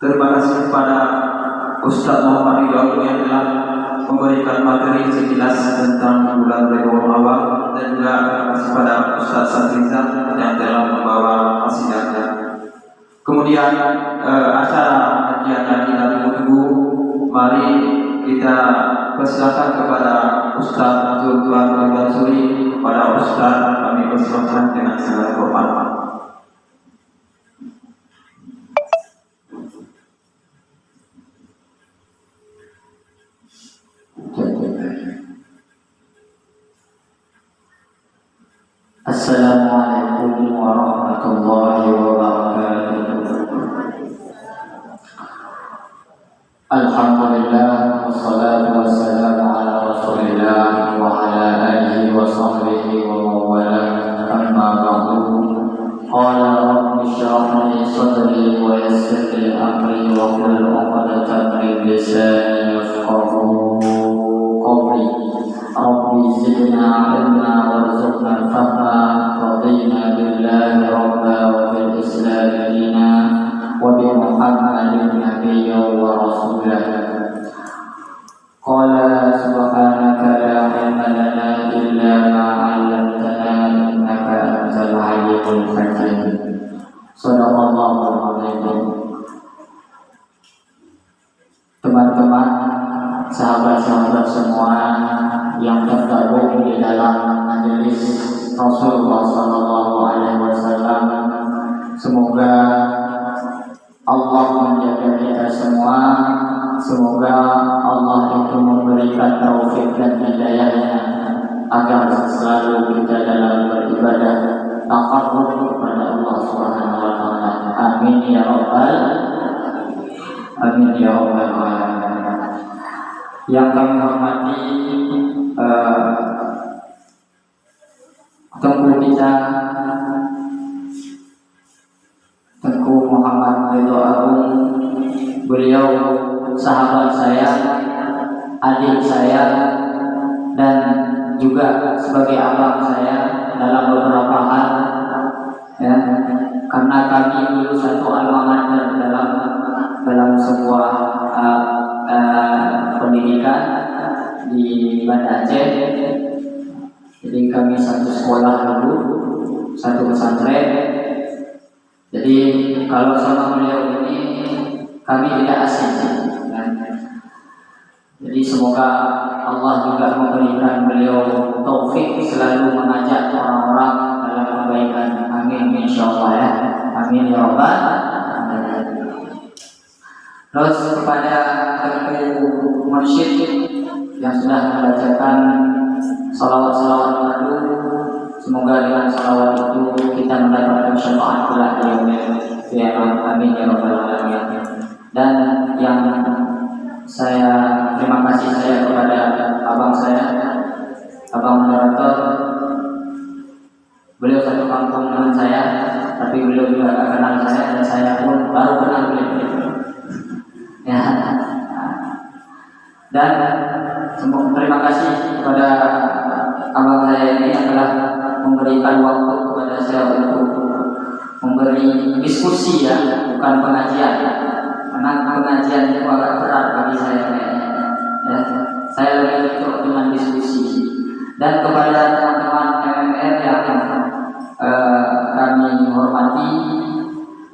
Terima kasih kepada Ustaz Muhammad Ridho yang telah memberikan materi sejelas tentang bulan Rabiul Awal, dan juga terima kasih kepada Ustaz Safrizal yang telah membawa qasidah. Kemudian acara kajian yang kita tunggu, mari kita persilakan kepada Ustaz Zulfan Al-Bansuri, kepada Ustaz kami persilakan dengan segala hormat. warahmatullahi wabarakatuh. Alhamdulillah, wassalatu wassalamu ala rasulillah wa ala alihi wa sahbihi wa mawala, amma ba'du. Qala rabbi shrah li sadri wa yassir li amri wa hlul 'uqdatam min lisani yafqahu qawli. Rabbi zidna 'ilma warzuqna fahma, radina billahi rabba wa bil islam dina wa bi Muhammadin nabiyyan wa rasulah. Qala subhanaka la ilma lana illa ma 'allamtana innaka antal alimul hakim. Shadaqallahul azim. Teman-teman, sahabat-sahabat semua yang tergabung di dalam majelis Rasulullah sallallahu alaihi wasallam, semoga Allah menjaga kita semua. Semoga Allah itu memberikan taufik dan hidayahnya agar selalu kita dalam beribadah taqarrub kepada Allah Subhanahu wa taala. Amin ya rabbal alamin. Yang kami hormati Tengku Muhammad Ridho Agung, beliau sahabat saya, adik saya, dan juga sebagai abang saya dalam beberapa hal, ya, karena kami dulu satu alma mater dalam sebuah pendidikan di Banda Aceh. Jadi kami satu sekolah dulu, satu pesantren. Jadi kalau sama beliau ini kami tidak asing. Jadi semoga Allah juga memberikan beliau taufik selalu mengajak orang-orang dalam kebaikan. Amin insyaallah ya. Amin ya rabbal alamin. Terus kepada Tengku Mursyid yang sudah membacakan salawat-salawat madu, semoga dengan salawat itu kita mendapatkan syafaat kelak di yaumil qiyamah. Amin ya rabbal alamin. Dan yang saya terima kasih saya kepada abang saya, abang moderator. Beliau satu kampung dengan saya, tapi beliau juga tidak kenal saya, dan saya pun baru kenal beliau. Ya. Dan terima kasih kepada abang saya ini yang telah memberikan waktu kepada saya untuk memberi diskusi, ya, bukan pengajian. Karena pengajian itu agak berat bagi saya, ya. Saya lebih cocok dengan diskusi. Dan kepada teman-teman MMR yang kami hormati,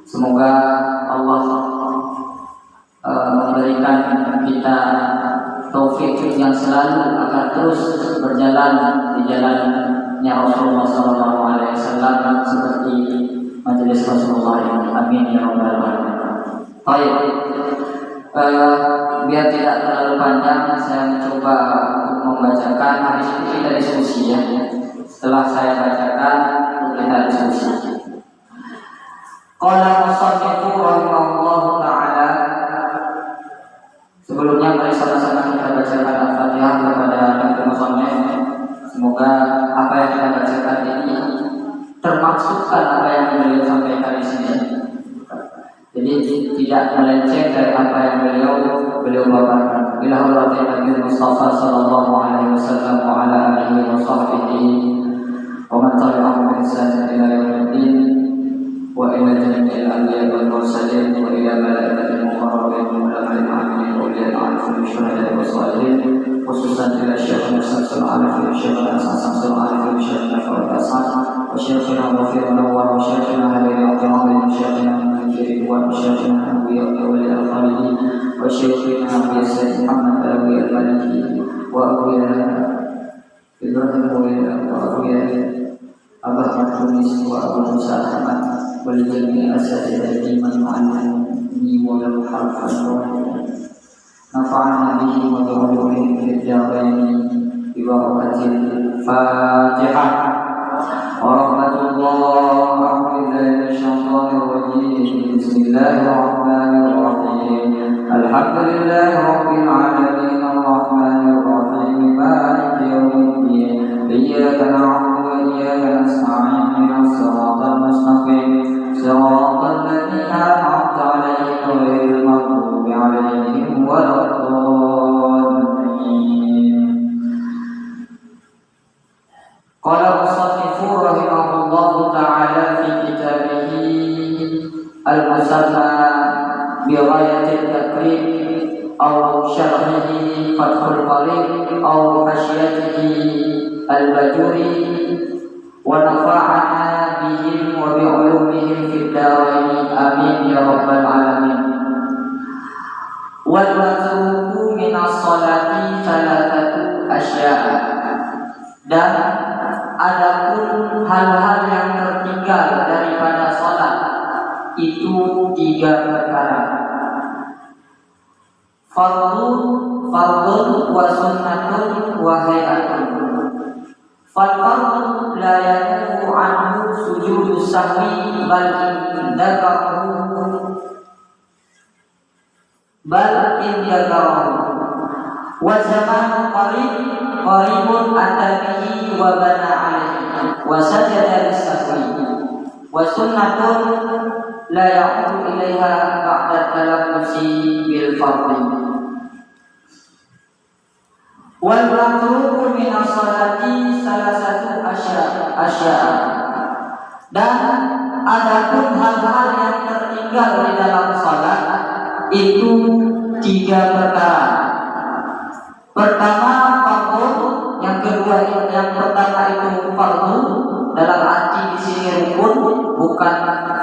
semoga Allah memberikan kita taufik yang selalu akan terus berjalan di jalannya Rasulullah SAW seperti majelis Rasulullah ini. Amin ya rabbal alamin. Baik, biar tidak terlalu panjang, saya mencoba untuk membacakan. Habis itu kita diskusi, ya. Setelah saya bacakan, kita diskusi. Qala musannifu rahimahullahu ta'ala. Sebelumnya mari sama-sama kita bacakan Al-Fatihah kepada Tengku Musannif. Semoga apa yang kita bacakan ini termaksudkan apa yang beliau sampaikan di sini. Jadi tidak melenceng dari apa yang beliau bawakan. Bila hurrati Nabi Mustafa sallallahu alaihi wasallam wa ala alihi wa sahbihi wa man tabi'ahum bi ihsan ila yaumiddin wa ila jami'il anbiya wal mursalin wa ila malaikatil muqarrabin wa ulama'i al-'amilin wa ila al-'arifin syuhada'i wa salihin, khususan ila Syekh Muhammad sallallahu alaihi wa sallam, Syekh sallallahu alaihi wa sallam, wa Syekhina Ghafirullah wa Syekhina Halil Abdul Syekhina Mujahid wa Syekhina Abu Yaqul al-Khalidi wa Syekhina Abu Sayyid Muhammad Alawi al-Maliki wa Abu Ibrahim wa Abu Abah Tunis wa Abu Musa Ahmad wal jami' asatidati man ma'ani wa lahu harfan wa nafa'ana bihi wa bi'ulumihi fid darain bi barakatil Fatihah. Warahmatullahi wabarakatuh. Bismillahirrahmanirrahim. Alhamdulillahirabbil alamin arrahmanir rahim maliki yaumiddin. Iyyaka na'budu wa iyyaka nasta'in ihdinas siratal mustaqim siratal ladzina an'amta 'alaihim ghairil maghdubi 'alaihim waladdallin. Qala musannifu rahimahullahu ta'ala fi kitabihi al-musamma bi ghayatil takrib aw syarhihi fathul qarib aw hasyatihi al-bajuri wa nafa'ana bihim wa bi 'ulumihim fid dharain amin ya rabbal alamin. Wal mazruku minas salati salatatu asya'a, dan adapun hal-hal yang tertinggal daripada salat itu 3 perkara. Fardun wa sunnatun wa hayatun. Fal-fardu la yakufu anhu sujudu sahwi bal indakahu wa zamanu qaribun atabihi wa bana alaihi wa sajada lis-sahwi wa sunnatun la ya'udu ilaiha ba'da talaffuzi bil fardhi. Wal matruku min as-salati salasatu asya', dan adapun hal-hal yang tertinggal di dalam salat itu 3 perkara. Pertama fardu, yang pertama itu fardu dalam arti di sini rukun, bukan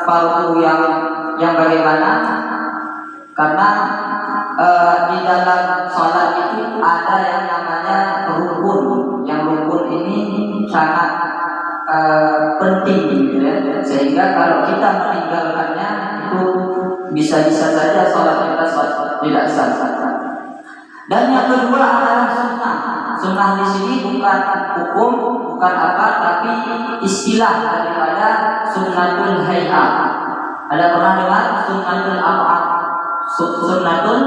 fardu yang bagaimana? Karena di dalam salat itu ada yang namanya rukun. Yang rukun ini sangat penting gitu ya. Sehingga kalau kita meninggalkannya itu bisa-bisa saja salat kita tidak sah. Dan yang kedua adalah sunnah. Sunnah di sini bukan hukum, bukan apa, tapi istilah daripada sunnatul hay'ah. Ada pernah dengar sunnatul ab'ad, sunnatul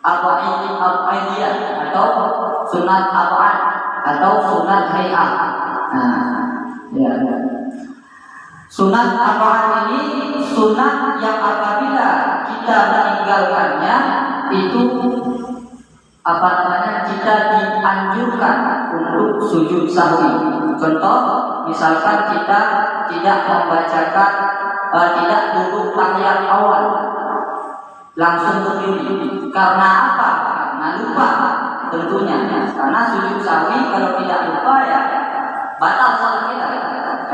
ab'adiyah, atau sunnat ab'ad, atau sunnat hay'ah. Ya. Sunat ab'ad ini sunat yang apabila kita meninggalkannya itu kita dianjurkan untuk sujud sahwi. Contoh, misalkan kita tidak membacakan, tidak duduk tahiyat awal, langsung berdiri. Karena apa? Karena lupa tentunya. Karena sujud sahwi kalau tidak lupa ya batal salat kita,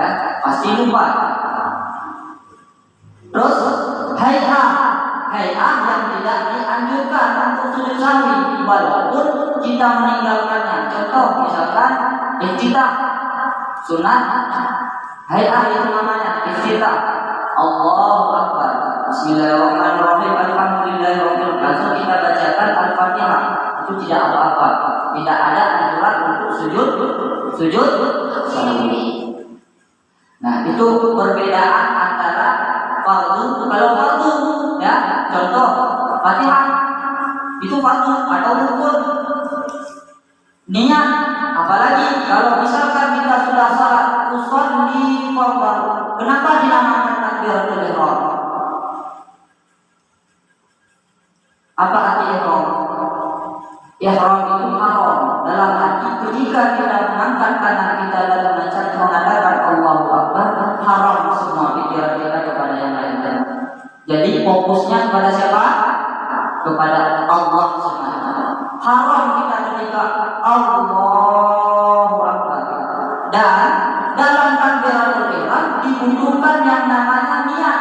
ya, pasti lupa. Terus hay'ah yang tidak dianjurkan untuk sujud sahwi walaupun kita meninggalkannya. Contoh misalkan iftitah, sunat hay'ah itu namanya iftitah. Allahu Akbar, Bismillahirrahmanirrahim, Alhamdulillahirabbil alamin. Langsung kita bacakan Al-Fatihah. Itu tidak apa-apa. Tidak ada anjuran untuk sujud sahwi. Nah, itu perbedaan antara fardu. Kalau fardu ya, contoh Fatihah itu fardu atau rukun. Niat, apalagi kalau misalkan kita sudah salat usolli fardhu, kenapa dinamakan takbiratul ihram? Apa arti ihram? Ihram itu haram dalam arti ketika kita mengangkat kanan kita lalu mengatakan Allahu Akbar, haram semua pikiran kita kepada yang lain. Jadi fokusnya kepada siapa? Kepada Allah SWT. Haram kita ketika Allahu Akbar. Dan dalam takbiratul ihram dibutuhkan yang namanya niat.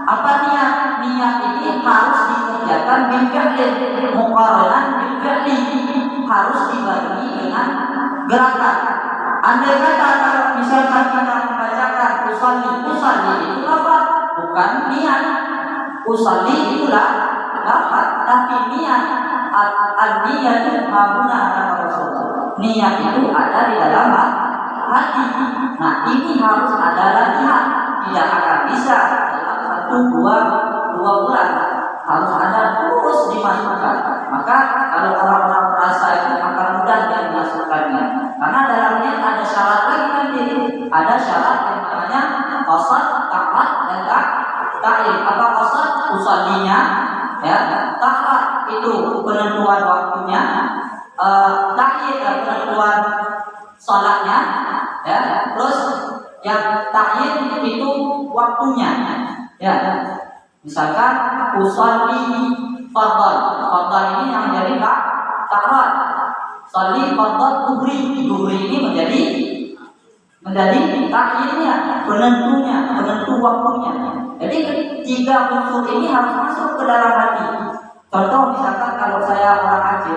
Apa niat? Niat ini harus dikerjakan bil fi'li, muqaranan bil fi'li, harus dibarengi dengan gerakan. Andai kata kalau misalkan kita membacakan usalli itu apa? Bukan niat. Usalli itulah lafaz, tapi niat al-niyatu ma'buna ala Rasulullah. Niat itu ada di dalam hati. Nah, ini harus ada latihan. Tidak akan bisa dalam 1, 2, 2 bulan harus ada terus dimasukkan. Maka kalau orang-orang merasa itu akan mudah dia dimasukkannya, karena dalamnya ada syarat lagi nanti. Ada syarat yang namanya qasad, ta'at, dan ta'in. Apa qasad? Usallinya, ya. Ta'at itu penentuan waktunya, ta'in penentuan salatnya, ya. Terus yang ta'in itu waktunya, ya. Misalkan usolli fardhan. Fardhan ini yang menjadi ta'at. Sholli fardhan duhri. Duhri ini menjadi ta'innya, penentu waktunya. Jadi 3 unsur ini harus masuk ke dalam hati. Contoh misalkan kalau saya orang Aceh,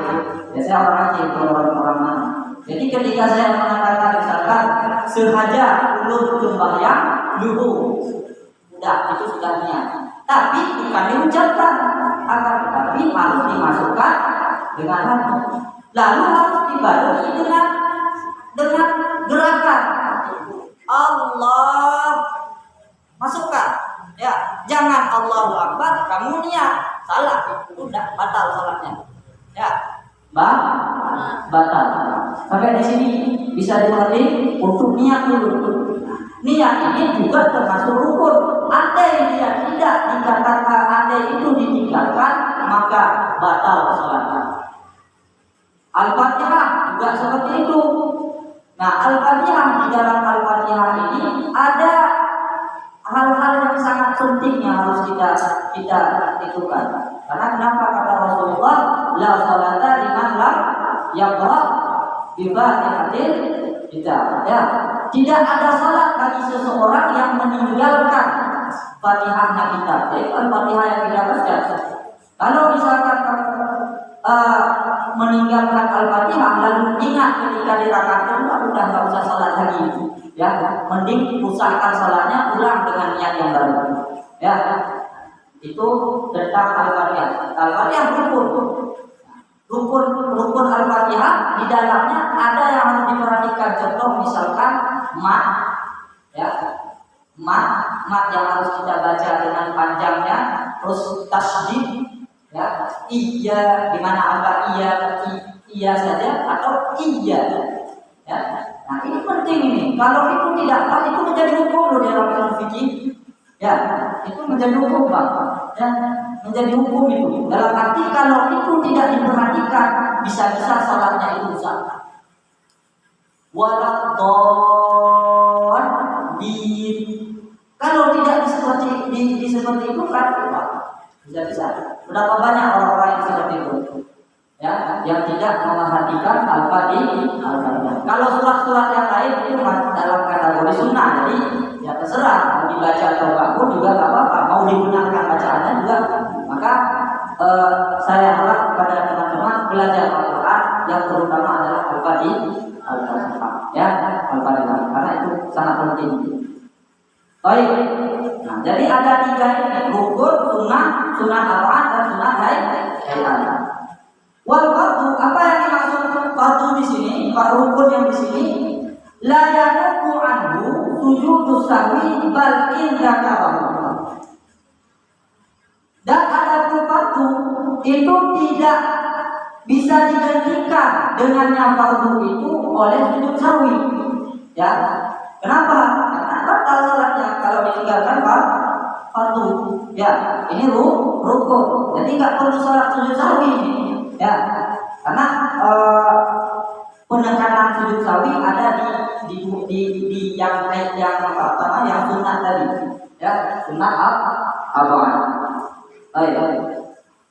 ya saya orang Aceh, orang mana. Jadi ketika saya mengatakan misalkan sengaja belum sembahyang zuhur, udah itu sudah niat. Tapi bukan diucapkan, akan tetapi harus dimasukkan dengan hati. Lalu harus dibarengi dengan gerakan Allah, masukkan, ya. Jangan Allahu Akbar kamu niat, salah, udah batal salatnya, ya. Batal. Sampai di sini bisa dilatih untuk niat dulu. Niat ini juga termasuk rukun. Andai dia tidak dikatakan, andai itu ditinggalkan, maka batal salatnya. Al-Fatihah juga seperti itu. Nah, Al-Fatihah, di dalam Al-Fatihah ini ada hal-hal yang sangat penting yang harus kita lakukan. Karena kenapa kata Rasulullah, la salata liman lam yaqra bi Fatihatil kitab. Ya, tidak ada salat bagi seseorang yang meninggalkan Fatihahnya kitab. Jadi Al-Fatihah yang kita baca. Kalau misalkan meninggalkan Al-Fatihah lalu ingat ketika di rakaat kedua, udah nggak usah salat lagi, ya. Mending usahakan salatnya ulang dengan niat yang baru, ya. Itu tentang Al-Fatihah. Al-Fatihah rukun Al-Fatihah, di dalamnya ada yang harus diperhatikan. Contoh misalkan mat, ya, mat yang harus kita baca dengan panjangnya. Terus tasydid, ya, iya, di mana apa iya saja atau iya, ya. Nah ini penting ini. Kalau itu tidak pas, itu menjadi hukum loh di dalam ilmu fikih, ya. Itu menjadi hukum, Pak, ya, menjadi hukum itu. Dalam arti kalau itu tidak diperhatikan, bisa-bisa salatnya itu rusak. Kalau tidak seperti itu kan, bisa-bisa. Berapa banyak orang-orang yang seperti itu, ya, yang tidak memperhatikan Al-Fatihah. Kalau surat-surat yang lain itu dalam kategori sunnah, jadi ya terserah mau dibaca atau apapun juga nggak apa-apa, mau dibenarkan bacaannya juga. Maka saya harap kepada teman-teman belajar Al-Quran yang terutama adalah Al-Fatihah, ya, Al-Fatihah, karena itu sangat penting. Baik. Nah, jadi ada 3 ini, rukun, sunnah apaan, dan sunnah hayat. Wal fardu, apa yang dimaksud fardu di sini? Rukun yang di sini, la yanubu anhu sujudus sahwi bal in dzakarahu. Dan ada fardu itu tidak bisa digantikan dengannya fardu itu oleh sujud sahwi, ya. Kenapa? Karena batal salatnya kalau ditinggalkan fardu, ya. Ini rukun, jadi nggak perlu salat sujud sahwi, ya. Karena penekanan sujud sahwi ada di yang pertama yang sunnah tadi, ya, sunnah apa? Baik.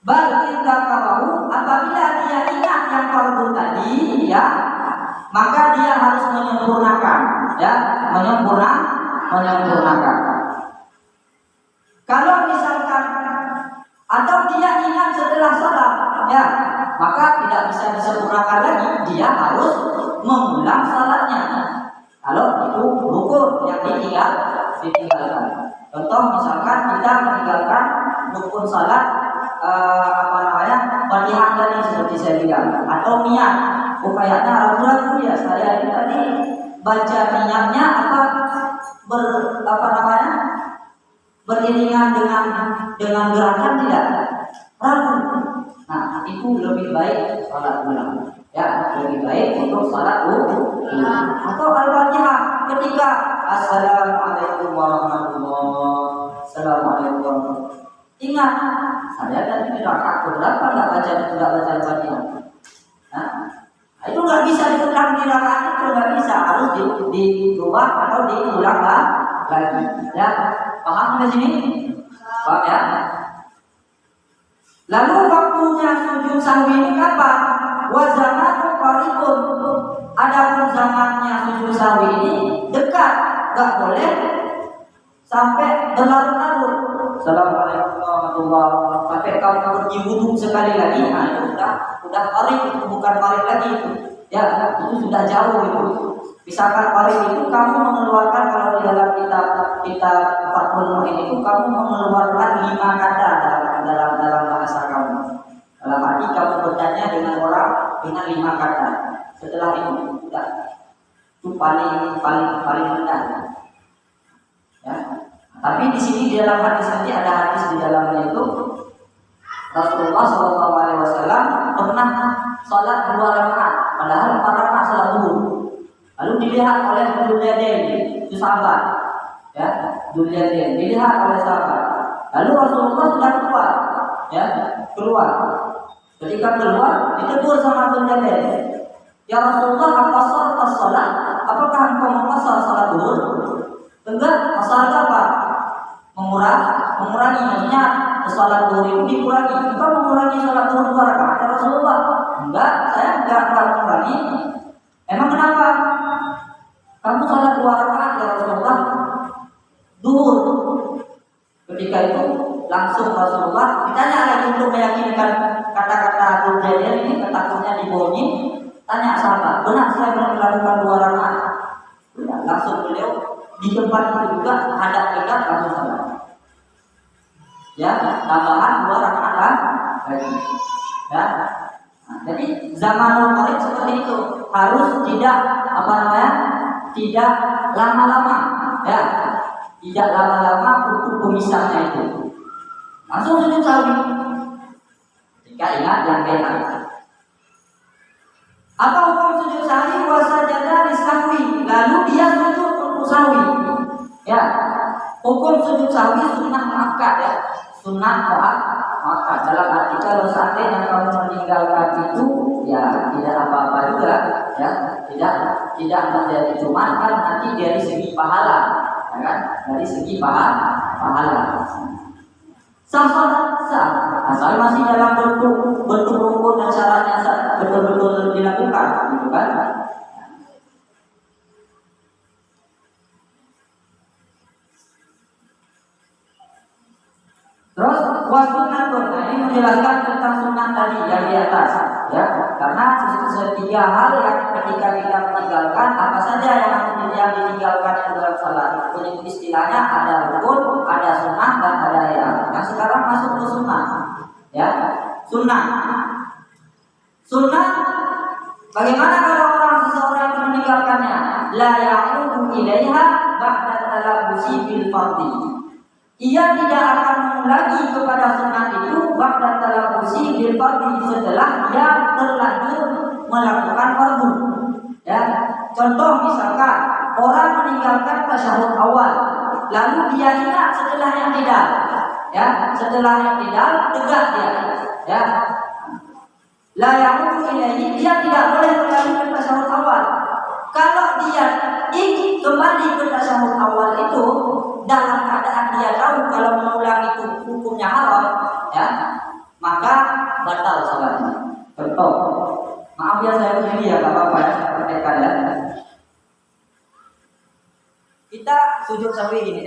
Bal kita tahu apabila dia ingat yang fardu tadi, ya, maka dia harus menyempurnakan, ya, menyempurnakan. Kalau misalkan atau dia ingat setelah sholat, ya, maka tidak bisa disempurnakan lagi, dia harus mengulang sholatnya. Kalau itu rukun yang ditinggalkan. Contoh misalkan kita meninggalkan rukun sholat, Fatihah tadi seperti saya bilang, atau niat, kayaknya ragu-ragu ya saya ini tadi baca niatnya beriringan dengan gerakan tidak? Ragu. Nah, itu lebih baik salat ulang. Ya, lebih baik untuk salat ulang. Atau Al-Fatihah ketika Assalamualaikum warahmatullahi wabarakatuh. Ingat, saya tadi di rakaat berapa tidak baca Al-Fatihah. Nah, itu nggak bisa diulang di rakaat itu, nggak bisa, harus diubah atau diulang lagi. Ya, paham di sini? Paham ya? Lalu waktunya sujud sahwi ini kapan? Wa zamanu qaribun. Adapun zamannya sujud sahwi ini dekat, nggak boleh sampai berlarut-larut. Assalamualaikum warahmatullahi wabarakatuh. Sampai kamu pergi wudhu sekali lagi, nah itu udah qarib, bukan qarib lagi itu. Ya, itu sudah jauh itu. Misalkan qarib itu kamu mengeluarkan, kalau di dalam kitab Fathul Mu'in itu kamu mengeluarkan 5 kata dalam bahasa kamu. Dalam arti kamu bertanya dengan orang dengan 5 kata. Setelah itu sudah itu paling rendah. Ya. Tapi di sini di dalam hadis nanti ada hadis di dalamnya itu Rasulullah SAW pernah sholat 2 rakaat, padahal 4 rakaat sholat zuhur. Lalu dilihat oleh Dzul-Yadain, itu sahabat, ya, Dzul-Yadain dilihat oleh sahabat. Lalu Rasulullah sudah keluar. Ketika keluar, ditegur sama Dzul-Yadain. Ya Rasulullah, apa sholat? Apakah engkau mengqasar sholat zuhur? Enggak, masalah apa? Mengurangi, maksudnya sholat zuhur itu dikurangi. Engkau mengurangi sholat zuhur 2 rakaat ya Rasulullah? Enggak, saya enggak mengurangi. Emang kenapa? Kamu sholat 2 rakaat ya Rasulullah zuhur. Ketika itu langsung Rasulullah ditanya lagi untuk meyakinkan kata-kata Dzul-Yadain ini, takutnya dibohongi. Tanya sahabat, benar saya melakukan 2 rakaat? Langsung beliau di tempat itu juga hadap kita langsung salat. Ya, tambahan 2 rakaat lagi. Ya. Nah, jadi zamanul qarib seperti itu, harus tidak tidak lama-lama, ya, tidak lama-lama untuk pemisahnya itu. Langsung sujud sahwi. Jika ingat yang benar. Apa hukum sujud sahwi? Wasajada lisahwi, lalu dia sujud untuk sahwi. Ya, hukum sujud sahwi sunnah muakkad, ya, sunnah muakkad. Dalam arti kalau seandainya kamu meninggalkan itu, ya tidak apa-apa juga, ya, tidak menjadi, cuma kan nanti dari segi pahala, ya kan? Dari segi pahala. Sah, asal masih dalam bentuk rukun dan syaratnya betul-betul dilakukan, gitu kan? Terus wasunatun, nah ini menjelaskan tentang sunnah tadi yang di atas, ya, karena setiga hal yang ketika kita meninggalkan, apa saja yang ditinggalkan dalam salat. Istilahnya ada rukun, ada sunnah dan ada ya. Yang sekarang masuk ke sunnah, ya, sunnah. Bagaimana kalau seseorang itu meninggalkannya? La ya'udu ilaiha ba'da talabbusi bil fardhi. Ia tidak akan mengulangi kepada sunnah itu ba'da talabbusi bil fardhi, setelah dia terlanjur melakukan fardu. Ya, contoh misalkan orang meninggalkan tasyahud awal, lalu dia ingat setelah yang tidak, ya, setelah yang tidak tegak dia, ya. La ya'udu ilaihi, dia tidak boleh kembali ke tasyahud awal. Kalau dia ingin kembali ke tasyahud awal itu dalam keadaan dia tahu kalau mengulang itu hukumnya haram, ya, maka batal salatnya. Contoh, maaf ya saya begini ya, apa-apa ya, praktekkan ya. Kita sujud sahwi gini,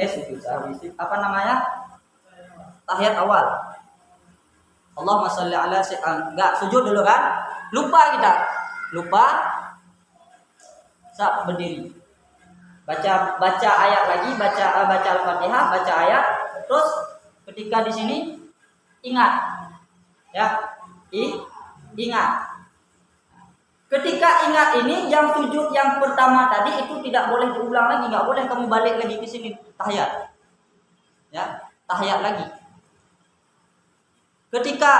tahiyat awal. Allahumma sholli ala sayyidina. Enggak, sujud dulu kan? Lupa, saat berdiri. Baca ayat lagi, baca Al-Fatihah, baca ayat, terus ketika di sini ingat. Ya, ingat. Ketika ingat ini, yang sujud yang pertama tadi itu tidak boleh diulang lagi, nggak boleh kamu balik lagi ke sini tahiyat. ya, tahiyat lagi. Ketika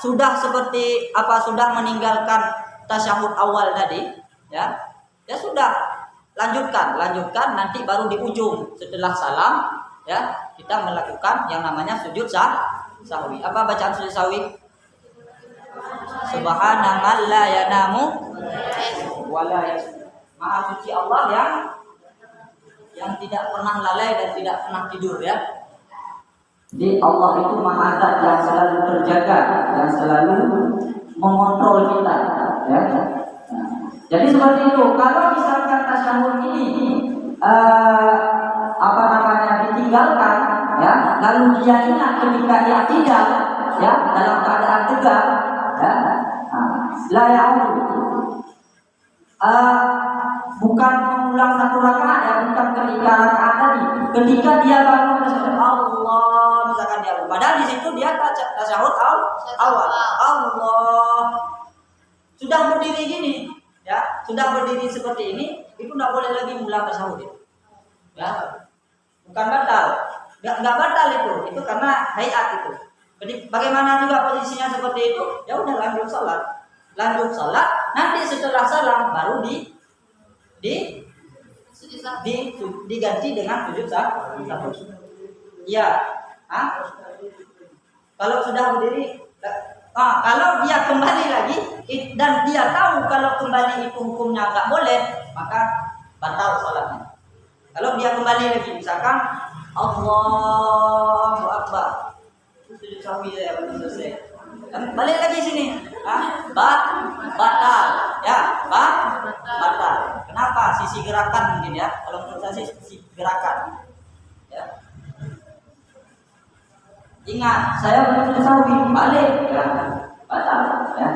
sudah seperti sudah meninggalkan tasyahud awal tadi, ya sudah lanjutkan nanti baru di ujung setelah salam, ya kita melakukan yang namanya sujud sahwi. Apa bacaan sujud sahwi? Subhana man la yanamu wala yasjud. Maha suci Allah yang tidak pernah lalai dan tidak pernah tidur, ya. Jadi Allah itu Maha Zat yang selalu terjaga, yang selalu mengontrol kita, ya. Jadi seperti itu. Kalau misalkan tasyahud ini ditinggalkan, ya, lalu dia ingat ketika dia tidak, ya, dalam keadaan tegak, ya, la ya'udu, bukan mengulang satu rakaat, ya, bukan ketika rakaat tadi, ketika dia bangun tasyahud Allah, misalkan dia lupa, padahal di situ dia tasyahud awal, Allah sudah berdiri gini, ya, sudah berdiri seperti ini, itu tidak boleh lagi mengulang tasyahud, ya, bukan batal, nggak batal itu karena hayat itu. Jadi bagaimana juga posisinya seperti itu, ya udah lanjut sholat, nanti setelah salam baru diganti dengan sujud sahwi. Iya, kalau sudah berdiri, kalau dia kembali lagi dan dia tahu kalau kembali itu hukumnya nggak boleh, maka batal sholatnya. Kalau dia kembali lagi, misalkan Allahu Akbar, sujud sahwi ya belum selesai, balik lagi sini, batal, ya, batal. Kenapa? Sisi gerakan mungkin, ya. Kalau menurut saya sisi gerakan, ya. Ingat, saya belum sujud sahwi, balik, ya, batal, ya.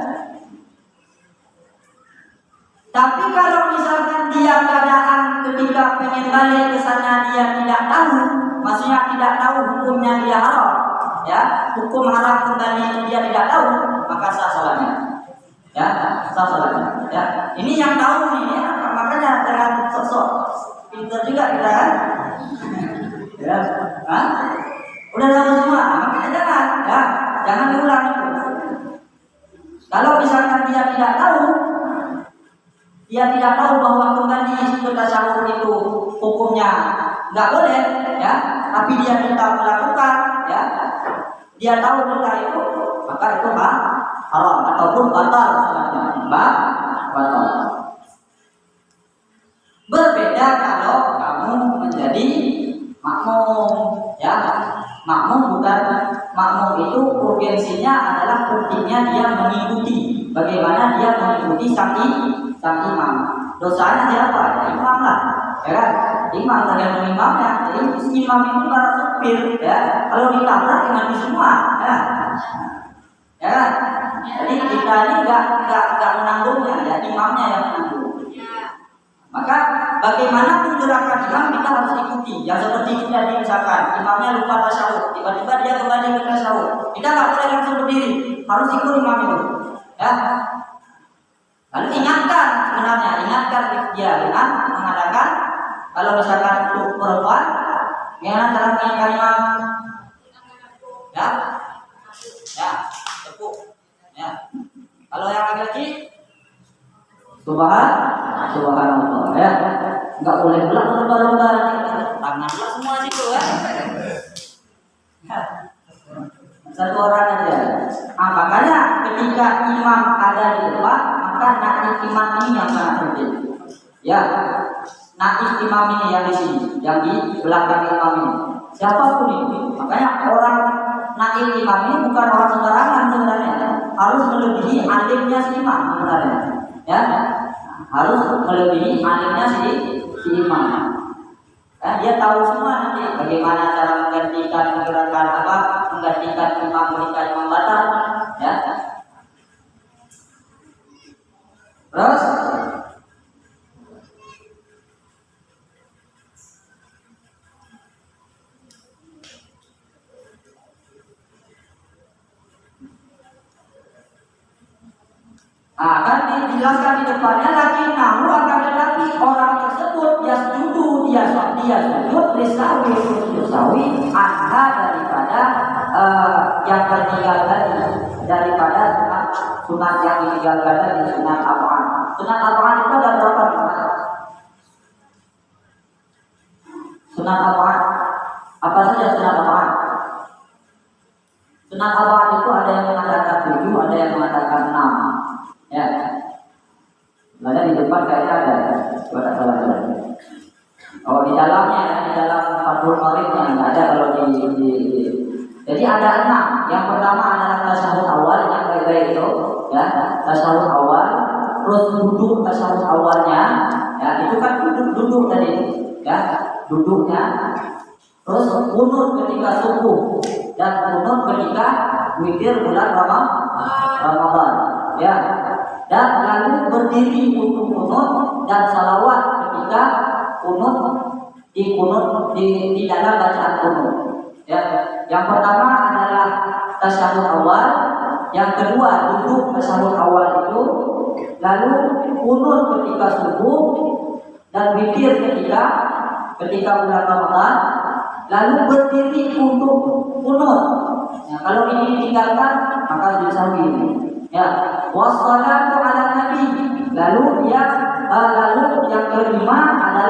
Tapi kalau misalkan dia keadaan ketika pengen balik ke sana dia tidak tahu, maksudnya tidak tahu hukumnya dia haram, ya, hukum haram kembali dia tidak tahu, maka sah sholatnya, ya, sah sholatnya, ya. Ini yang tahu nih, ya, makanya dengan sosok pintar juga kita, kan, ya, udah tahu semua, makanya jangan diulang itu. Kalau misalkan dia tidak tahu bahwa kembali ke tasyahud itu hukumnya nggak boleh, ya, tapi dia minta melakukan, ya, dia tahu tentang itu, maka itu haram ataupun batal sholatnya, batal. Berbeda kalau kamu menjadi makmum, ya. Makmum itu urgensinya adalah pentingnya dia mengikuti, bagaimana dia mengikuti sang imam. Dosanya siapa? Ya, imam lah, ya kan? Imam tergantung imamnya. Jadi imam itu para supir, ya. Kalau ditabrak dengan semua, ya, ya kan? Jadi kita ini nggak menanggungnya, ya, imamnya yang menanggung. Maka bagaimana gerakan imam kita harus ikuti. Yang seperti kita misalkan imamnya lupa tasyahud, tiba-tiba dia kembali ke tasyahud, kita nggak boleh langsung berdiri, harus ikut imam itu, ya. Lalu ingatkan dia dengan mengatakan, kalau misalkan untuk perempuan, gimana cara mengingatkan imam, ya, tepuk, ya. Kalau yang laki-laki, Subhanallah, ya, nggak boleh lomba-lomba, tangan semua situ, ya. Satu orang aja. Makanya ketika imam ada di depan, maka naib imam ini yang sangat penting, ya. Naib imam ini yang di sini, yang di belakang imam ini, siapapun itu. Makanya orang naib imam ini bukan orang sembarangan sebenarnya, harus melebihi alimnya si imam sebenarnya, ya, harus melebihi alimnya si imam. Dia tahu semua nanti bagaimana cara menggantikan gerakan menggantikan imam ketika imam batal, ya. Terus akan dijelaskan di depannya lagi, namun akan tetapi orang tersebut dia sujud lisahwi sujud sawi anha meninggalkan daripada sunat yang ditinggalkan tadi, sunat apaan? Sunat apaan itu ada berapa? Sunat apaan? Apa saja sunat apaan? Sunat apaan itu ada yang mengatakan 7, ada yang mengatakan 6. Ya. Ada di depan kayaknya ada. Coba tak salah ya. Oh di dalamnya, di dalam Fathul Qoribnya ada kalau di. Jadi ada 6. Yang pertama adalah tasyahud awal yang baik-baik itu, ya. Tasyahud awal, terus duduk tasyahud awalnya, ya itu kan duduk tadi, ya duduknya. Terus kunut ketika subuh dan kunut ketika witir bulan Ramadan, ya. Dan lalu berdiri untuk kunut dan salawat ketika kunut di dalam bacaan kunut. Ya, yang pertama adalah tasyahud awal, yang kedua duduk tasyahud awal itu, lalu kunut ketika subuh dan witir ketika bulan Ramadan, lalu berdiri untuk kunut. Ya, kalau ini ditinggalkan maka bisa begini. Ya, wassalatu ala nabi. Lalu yang kelima adalah